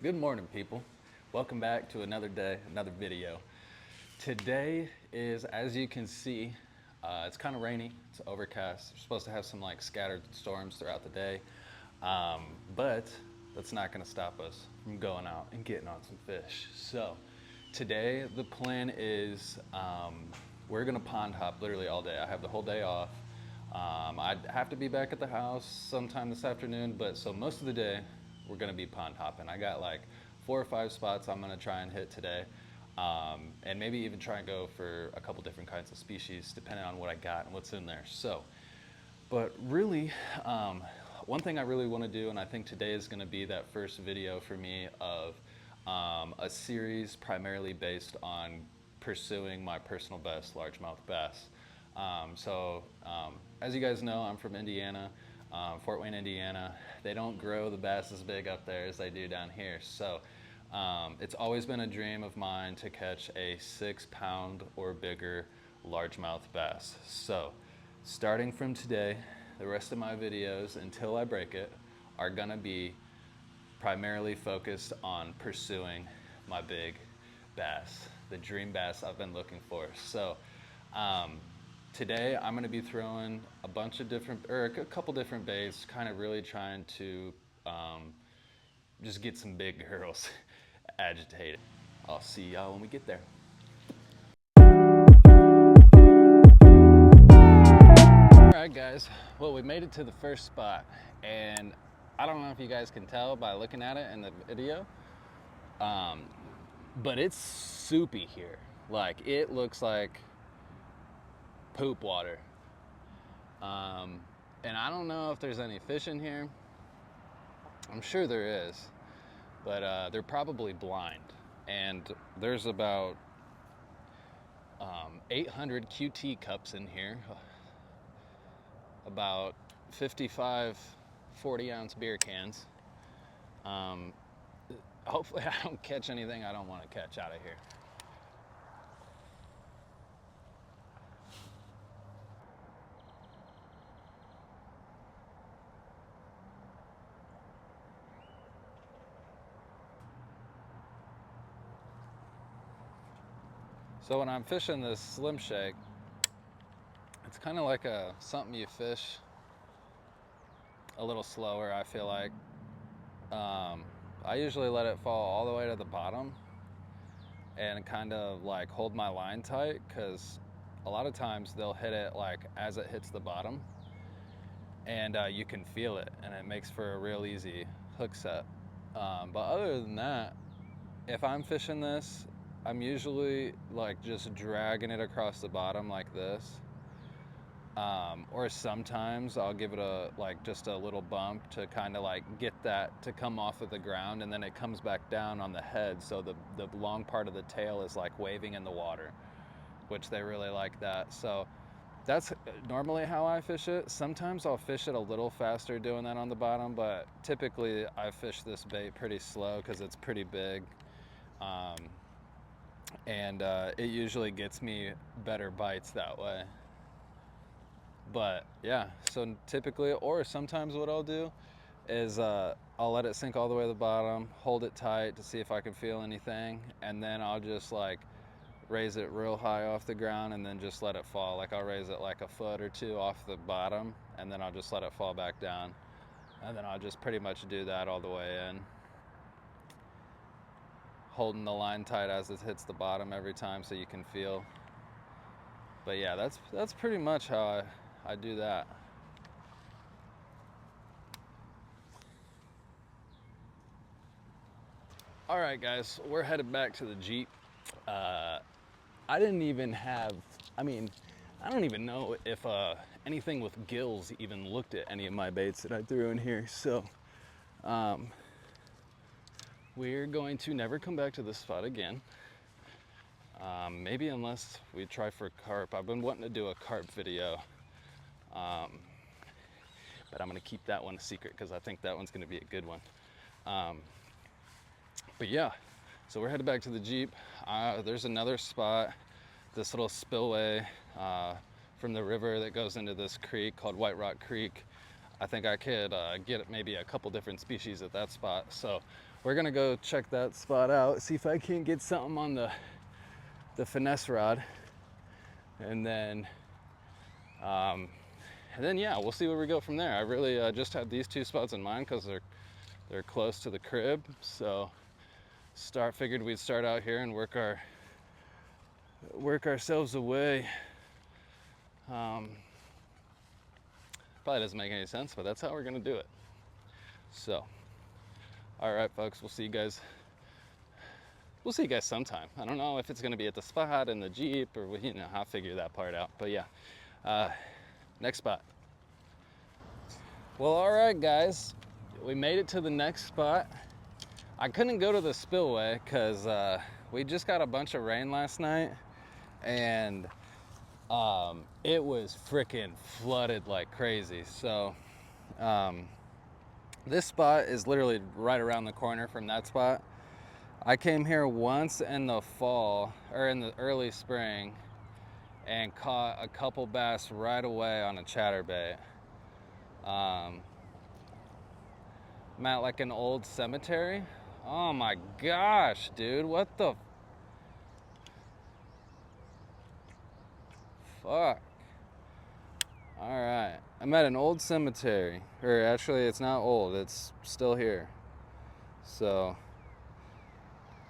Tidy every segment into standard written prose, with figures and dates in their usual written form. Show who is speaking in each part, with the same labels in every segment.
Speaker 1: Good morning, people. Welcome back to another day, another video. Today is, as you can see, it's kind of rainy, it's overcast. We're supposed to have some like scattered storms throughout the day, but that's not gonna stop us from going out and getting on some fish. So today the plan is we're gonna pond hop literally all day. I have the whole day off. I'd have to be back at the house sometime this afternoon, but so most of the day we're gonna be pond hopping. I got like 4 or 5 spots I'm gonna try and hit today, and maybe even try and go for a couple different kinds of species depending on what I got and what's in there. So, but really, one thing I really want to do, and I think today is going to be that first video for me of a series primarily based on pursuing my personal best largemouth bass. As you guys know, I'm from Indiana, Fort Wayne, Indiana. They don't grow the bass as big up there as they do down here. So it's always been a dream of mine to catch a 6-pound or bigger largemouth bass. So starting from today, the rest of my videos until I break it are gonna be primarily focused on pursuing my big bass, the dream bass I've been looking for. So today I'm gonna be throwing a couple different baits, kind of really trying to just get some big girls agitated. I'll see y'all when we get there. Alright guys, well, we made it to the first spot, and I don't know if you guys can tell by looking at it in the video, but it's soupy here. Like, it looks like poop water. And I don't know if there's any fish in here. I'm sure there is, but they're probably blind. And there's about 800 QT cups in here, about 55 40-ounce beer cans. Hopefully I don't catch anything I don't want to catch out of here. So when I'm fishing this Slim Shake, it's kind of like something you fish a little slower, I feel like. I usually let it fall all the way to the bottom and kind of like hold my line tight, because a lot of times they'll hit it like as it hits the bottom, and you can feel it, and it makes for a real easy hook set. But other than that, if I'm fishing this, I'm usually like just dragging it across the bottom like this. Or sometimes I'll give it just a little bump to kind of like get that to come off of the ground, and then it comes back down on the head, so the long part of the tail is like waving in the water, which they really like that. So that's normally how I fish it. Sometimes I'll fish it a little faster doing that on the bottom, but typically I fish this bait pretty slow because it's pretty big. It usually gets me better bites that way. But yeah, so typically, or sometimes what I'll do is I'll let it sink all the way to the bottom, hold it tight to see if I can feel anything, and then I'll just like raise it real high off the ground and then just let it fall. Like, I'll raise it like a foot or two off the bottom, and then I'll just let it fall back down, and then I'll just pretty much do that all the way in, holding the line tight as it hits the bottom every time so you can feel. But yeah, that's pretty much how I do that. All right, guys, we're headed back to the Jeep. I don't even know if anything with gills even looked at any of my baits that I threw in here. So we're going to never come back to this spot again. Maybe unless we try for carp. I've been wanting to do a carp video. But I'm going to keep that one a secret because I think that one's going to be a good one. But yeah, so we're headed back to the Jeep. There's another spot, this little spillway from the river that goes into this creek called White Rock Creek. I think I could get maybe a couple different species at that spot. So we're gonna go check that spot out, see if I can't get something on the finesse rod, and then yeah, we'll see where we go from there. I really just had these two spots in mind because they're close to the crib. So figured we'd start out here and work ourselves away. Probably doesn't make any sense, but that's how we're gonna do it. So, all right, folks, we'll see you guys sometime. I don't know if it's gonna be at the spot in the Jeep or, you know, I'll figure that part out. But yeah, next spot. Well, all right, guys, we made it to the next spot. I couldn't go to the spillway because we just got a bunch of rain last night, and it was freaking flooded like crazy. So this spot is literally right around the corner from that spot. I came here once in the fall, or in the early spring, and caught a couple bass right away on a chatterbait. I'm at like an old cemetery. Oh my gosh, dude, what the fuck? All right, I'm at an old cemetery, or actually it's not old, it's still here. So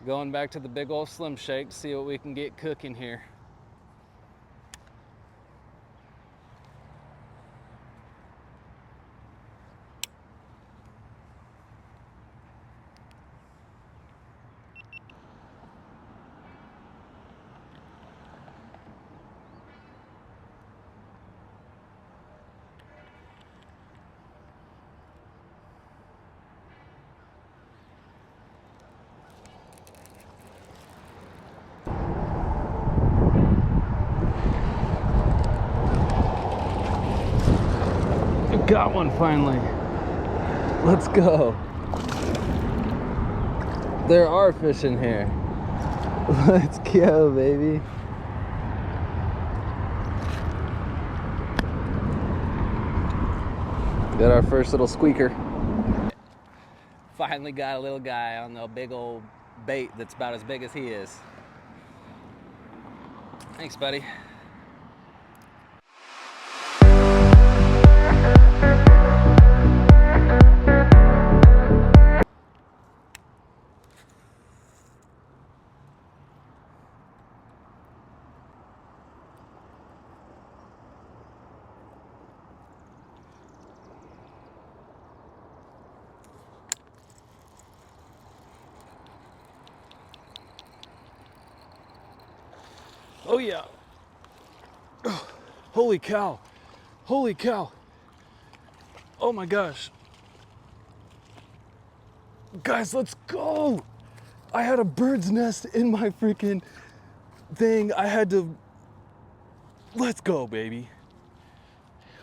Speaker 1: going back to the big old Slim Shake to see what we can get cooking here. Got one finally. Let's go. There are fish in here. Let's go, baby. Got our first little squeaker. Finally got a little guy on the big old bait that's about as big as he is. Thanks, buddy. Oh yeah. Oh, holy cow. Holy cow. Oh my gosh. Guys, let's go. I had a bird's nest in my freaking thing. I had to, let's go, baby.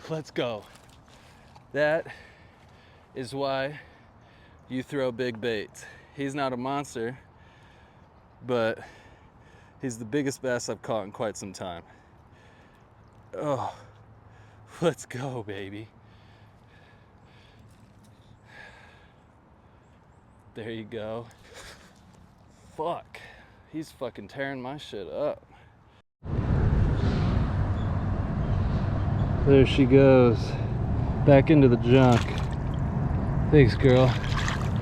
Speaker 1: Let's go. That is why you throw big baits. He's not a monster, but he's the biggest bass I've caught in quite some time. Oh, let's go, baby. There you go. Fuck, he's fucking tearing my shit up. There she goes, back into the junk. Thanks, girl.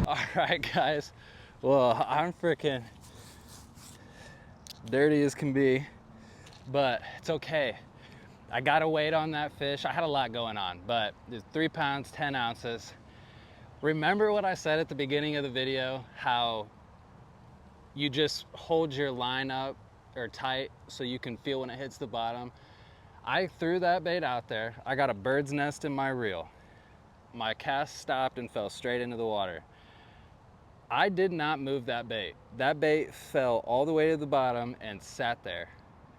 Speaker 1: All right, guys. Well, I'm freaking dirty as can be, but it's okay. I got a weight on that fish. I had a lot going on, but it's 3 pounds, 10 ounces. Remember what I said at the beginning of the video, how you just hold your line up or tight so you can feel when it hits the bottom? I threw that bait out there. I got a bird's nest in my reel. My cast stopped and fell straight into the water. I did not move that bait. That bait fell all the way to the bottom and sat there,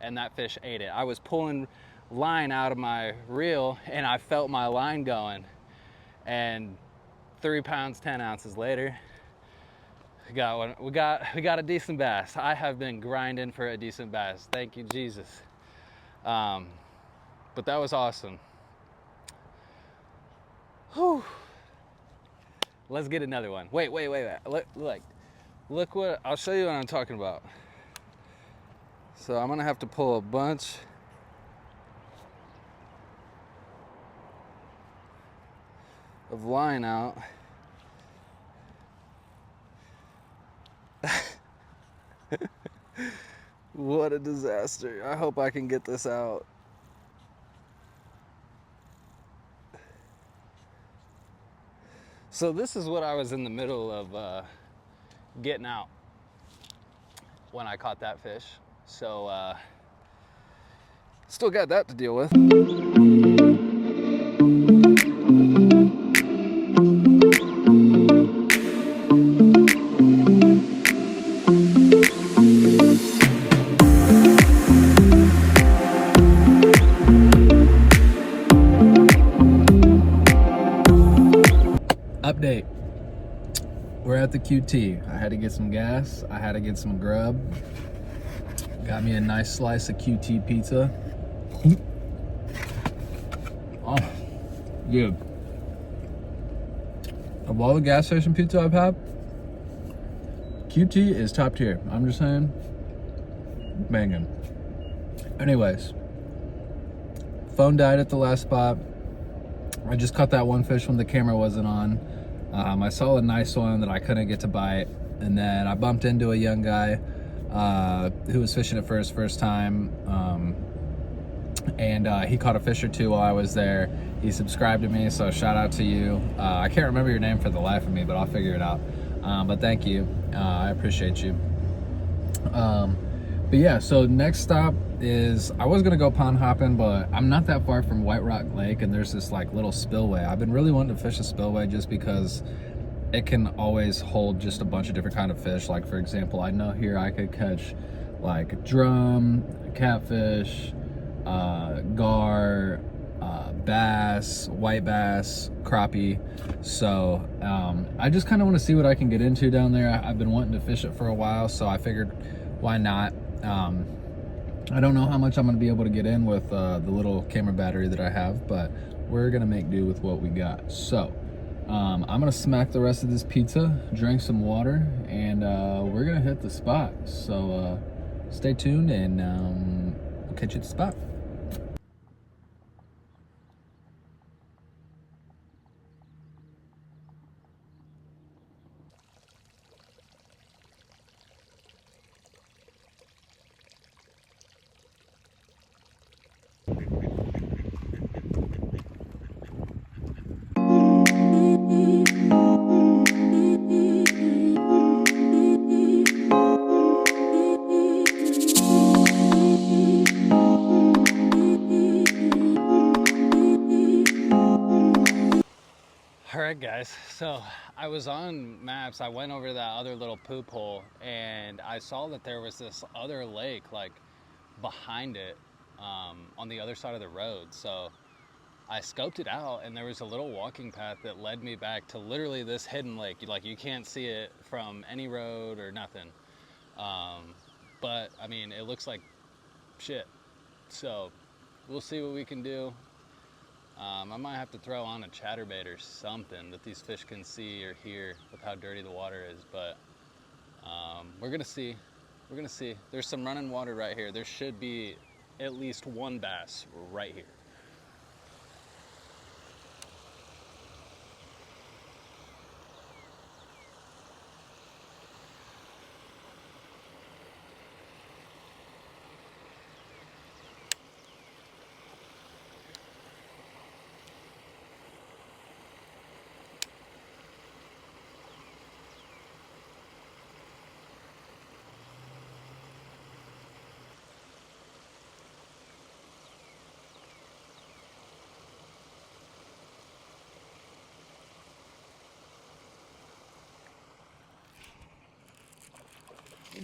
Speaker 1: and that fish ate it. I was pulling line out of my reel and I felt my line going, and 3 pounds, 10 ounces later, we got one. We got a decent bass. I have been grinding for a decent bass. Thank you, Jesus. But that was awesome. Whew. Let's get another one. Wait. Look what, I'll show you what I'm talking about. So I'm gonna have to pull a bunch of line out. What a disaster. I hope I can get this out. So this is what I was in the middle of getting out when I caught that fish. So still got that to deal with. Update. We're at the QT. I had to get some gas. I had to get some grub. Got me a nice slice of QT pizza. Oh, dude. Of all the gas station pizza I've had, QT is top tier. I'm just saying, banging. Anyways, phone died at the last spot. I just caught that one fish when the camera wasn't on. I saw a nice one that I couldn't get to bite, and then I bumped into a young guy who was fishing it for his first time, and he caught a fish or two while I was there. He subscribed to me, so shout out to you. I can't remember your name for the life of me, but I'll figure it out. But thank you. I appreciate you. But yeah, so next stop is, I was gonna go pond hopping, but I'm not that far from White Rock Lake, and there's this like little spillway. I've been really wanting to fish a spillway just because it can always hold just a bunch of different kind of fish. Like for example, I know here I could catch like drum, catfish, gar, bass, white bass, crappie. So I just kind of want to see what I can get into down there. I've been wanting to fish it for a while, so I figured why not. I don't know how much I'm going to be able to get in with the little camera battery that I have, but we're going to make do with what we got. So I'm going to smack the rest of this pizza, drink some water, and we're going to hit the spot. So stay tuned, and we'll catch you at the spot. Alright guys, so I was on maps. I went over to that other little poop hole, and I saw that there was this other lake like behind it, on the other side of the road. So I scoped it out, and there was a little walking path that led me back to literally this hidden lake. Like, you can't see it from any road or nothing, but I mean, it looks like shit. So we'll see what we can do. I might have to throw on a chatterbait or something that these fish can see or hear with how dirty the water is, but we're gonna see. We're gonna see. There's some running water right here. There should be at least one bass right here.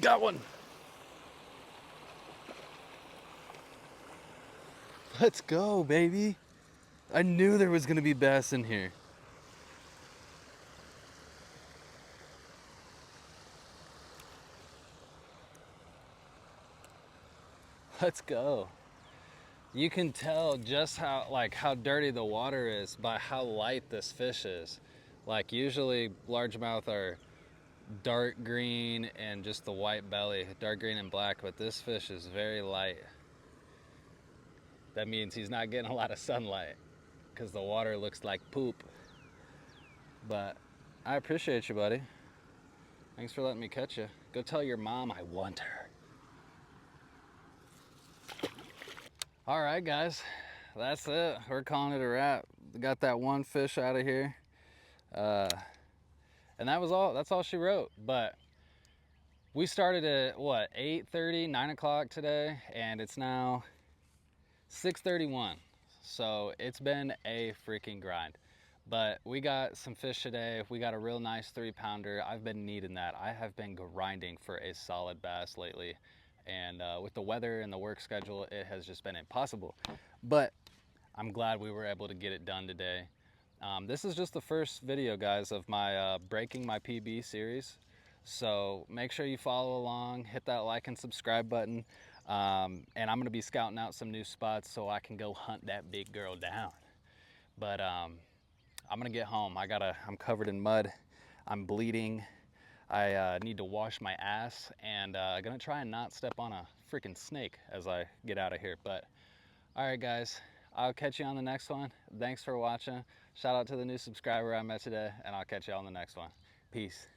Speaker 1: Got one. Let's go, baby. I knew there was gonna be bass in here. Let's go. You can tell just how dirty the water is by how light this fish is. Like usually largemouth are dark green and just the white belly, dark green and black, but this fish is very light. That means he's not getting a lot of sunlight because the water looks like poop. But I appreciate you, buddy. Thanks for letting me catch you. Go tell your mom I want her. All right, guys, that's it. We're calling it a wrap. Got that one fish out of here. And that was all. That's all she wrote. But we started at what, 8:30, 9 o'clock today, and it's now 6:31. So it's been a freaking grind. But we got some fish today. We got a real nice 3-pounder. I've been needing that. I have been grinding for a solid bass lately. And with the weather and the work schedule, it has just been impossible. But I'm glad we were able to get it done today. This is just the first video, guys, of my Breaking My PB series. So make sure you follow along, hit that like and subscribe button. And I'm gonna be scouting out some new spots so I can go hunt that big girl down. But I'm gonna get home. I'm covered in mud. I'm bleeding. I need to wash my ass, and gonna try and not step on a freaking snake as I get out of here. But all right, guys, I'll catch you on the next one. Thanks for watching. Shout out to the new subscriber I met today, and I'll catch you on the next one. Peace.